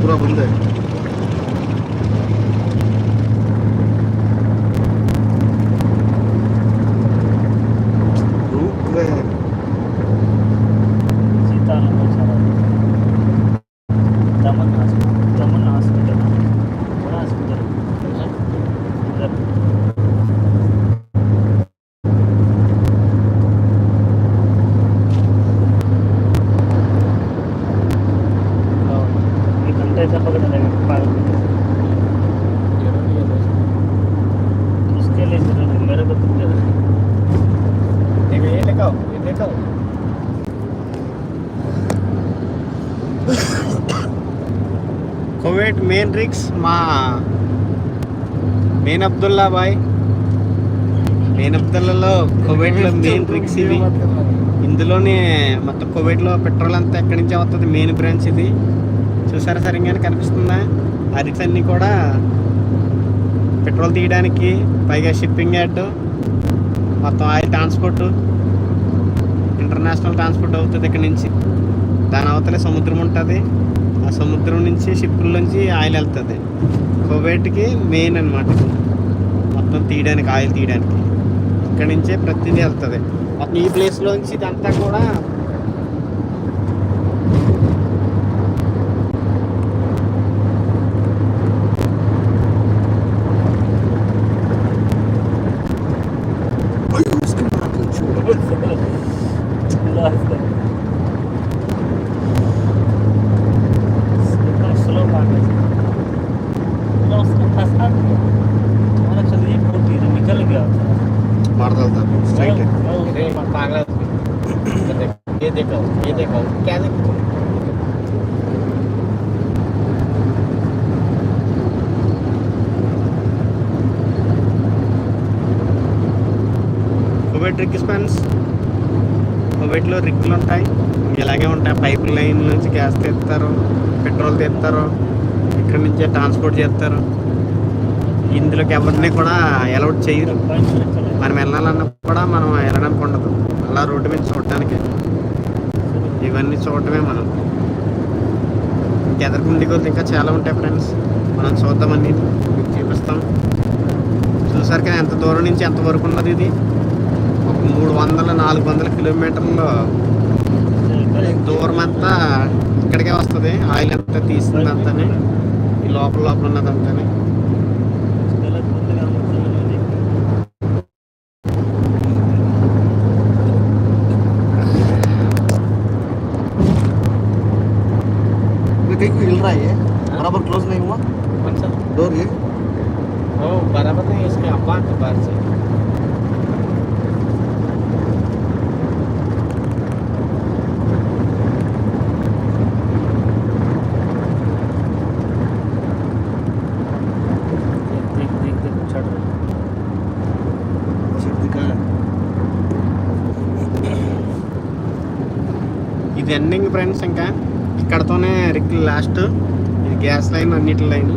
पूरा बंद है। కువైట్ మెయిన్ రిక్స్ మా మెయిన్ అబ్దుల్లా బాయ్. మెయిన్ అబ్దుల్లాలో కువైట్లో మెయిన్ రిక్స్ ఇది. ఇందులోనే మొత్తం కువైట్లో పెట్రోల్ అంతా ఎక్కడి నుంచి అవుతుంది, మెయిన్ బ్రాంచ్ ఇది. చూసారా సరిగ్గానే కనిపిస్తుందా? ఆ రిక్స్ అన్నీ కూడా పెట్రోల్ తీయడానికి, పైగా షిప్పింగ్ యార్డ్, మొత్తం ఆయిల్ ట్రాన్స్పోర్ట్, ఇంటర్నేషనల్ ట్రాన్స్పోర్ట్ అవుతుంది ఇక్కడ నుంచి. దాని అవతలే సముద్రం ఉంటుంది. ఆ సముద్రం నుంచి షిప్పుల్లోంచి ఆయిల్ వెళ్తుంది కువైట్కి. మెయిన్ అనమాట మొత్తం తీయడానికి, ఆయిల్ తీయడానికి ఇక్కడ నుంచే ప్రతిదీ వెళ్తుంది. మొత్తం ఈ ప్లేస్లోంచి ఇదంతా కూడా కువైట్ రిక్ స్పాన్స్. కువైట్లో రిక్లు ఉంటాయి, ఇలాగే ఉంటాయి. పైప్ లైన్ నుంచి గ్యాస్ తీస్తారు, పెట్రోల్ తీస్తారు, ఇక్కడి నుంచే ట్రాన్స్పోర్ట్ చేస్తారు. ఇందులోకి ఎవరిని కూడా అలౌట్ చేయరు. మనం వెళ్ళాలన్నా కూడా మనం వెళ్ళడానికి ఉండదు. అలా రోడ్డు మీద చూడటానికి, ఇవన్నీ చూడటమే మనం. ఎదరికి కొద్ది ఇంకా చాలా ఉంటాయి ఫ్రెండ్స్, మనం చూద్దామని మీకు చూపిస్తాం. చూసారు కదా ఎంత దూరం నుంచి ఎంత వరకు ఉన్నది ఇది. ఒక 300-400 కిలోమీటర్లు దూరం అంతా ఇక్కడికే వస్తుంది. ఆయిల్ అంతా తీస్తుంది అంతానే, ఈ లోపల ఉన్నదంతానే. हिल रहा है, बराबर क्लोज नहीं हुआ डोर ये। ओ बराबर नहीं, इसके अपार्ट बाहर से ఇది ఎండింగ్ ఫ్రెండ్స్. ఇంకా ఇక్కడతోనే రిక్ లాస్ట్. ఇది గ్యాస్ లైన్, అన్నిటి లైన్.